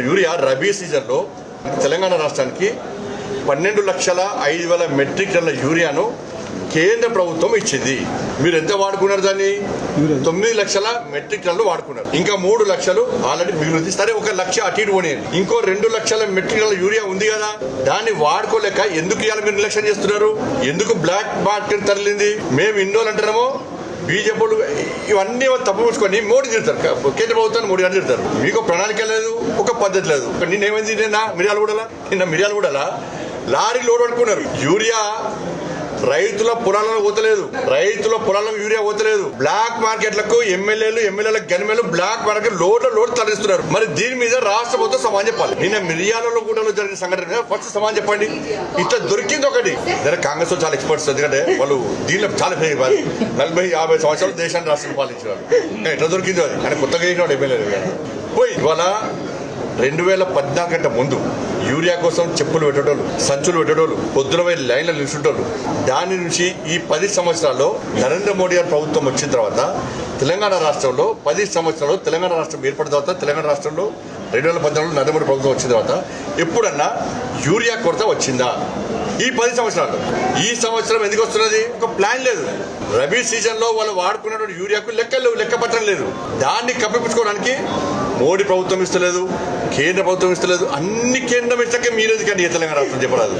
Urea rabi సీజన్లో తెలంగాణ రాష్ట్రానికి 12,05,000 metric టన్నుల యూరియాను కేంద్ర ప్రభుత్వం ఇచ్చింది. మీరు ఎంత వాడుకున్నారు? దాన్ని 9 లక్షల మెట్రిక్ టన్నులు వాడుకున్నారు. ఇంకా 3 లక్షలు ఆల్రెడీ మిగిలింది. సరే, 1 లక్ష అటు ఇటు పోనీ. ఇంకో 2 లక్షల మెట్రిక్ టన్నుల యూరియా ఉంది కదా, దాన్ని వాడుకోలేక ఎందుకు ఇవాళ మీరు నిర్లక్ష్యం చేస్తున్నారు? ఎందుకు బ్లాక్ మార్కెట్ తరలింది? మేము ఇండోలు అంటున్నామో బీజేపీలు ఇవన్నీ తప్పుకొని మోడీ తిడతారు, కేంద్ర ప్రభుత్వాన్ని మోడీ అని తిడతారు. మీకు ప్రణాళిక లేదు, ఒక పద్ధతి లేదు. నిన్న ఏమైంది? నిన్న మిర్యాలగూడలా లారీ లోడ్ పట్టుకున్నారు. యూరియా రైతుల పొలాలను పోతలేదు, రైతుల పొలాలకు యూరియా పోతలేదు. బ్లాక్ మార్కెట్లకు ఎమ్మెల్యేల గనిమేలు బ్లాక్ మార్కెట్ లోడ్ తరలిస్తున్నారు. మరి దీని మీద రాష్ట్ర ప్రభుత్వం సమాధానం చెప్పాలి. నిన్న మిర్యాలలో కూడా జరిగిన సంఘటన మీద ఫస్ట్ సమాధానం చెప్పండి. ఇట్లా దొరికింది ఒకటి. కాంగ్రెస్ చాలా ఎక్స్పర్ట్స్, ఎందుకంటే వాళ్ళు దీనిలో చాలా 40-50 సంవత్సరాలు దేశాన్ని రాష్ట్రం పాలించేవారు. ఎట్లా దొరికిందో అది ఆయన కొత్తగా చేసినాడు ఎమ్మెల్యేలు పోయి. ఇవాళ 2014 కంటే ముందు యూరియా కోసం చెప్పులు పెట్టేటోళ్ళు, సంచులు పెట్టేటోళ్ళు, పొద్దున పోయి లైన్లో నిల్చుంటోళ్ళు. దాని నుంచి ఈ 10 సంవత్సరాల్లో నరేంద్ర మోడీ గారి ప్రభుత్వం వచ్చిన తర్వాత తెలంగాణ రాష్ట్రంలో 10 సంవత్సరాలు తెలంగాణ రాష్ట్రం ఏర్పడిన తర్వాత తెలంగాణ రాష్ట్రంలో 2014లో నరేంద్ర మోడీ ప్రభుత్వం వచ్చిన తర్వాత ఎప్పుడన్నా యూరియా కొరత వచ్చిందా? ఈ 10 సంవత్సరాలు. ఈ సంవత్సరం ఎందుకు వస్తున్నది? ఒక ప్లాన్ లేదు. రబీ సీజన్లో వాళ్ళు వాడుకున్నటువంటి యూరియాకు లెక్కపత్రం లేదు. దాన్ని కప్పిపుచ్చుకోవడానికి మోడీ ప్రభుత్వం ఇస్తలేదు, కేంద్ర ప్రభుత్వం ఇస్తలేదు. అన్ని కేంద్రం ఇస్తాకే మీరు ఎందుకండి తెలంగాణ రాష్ట్రం చెప్పరాదు.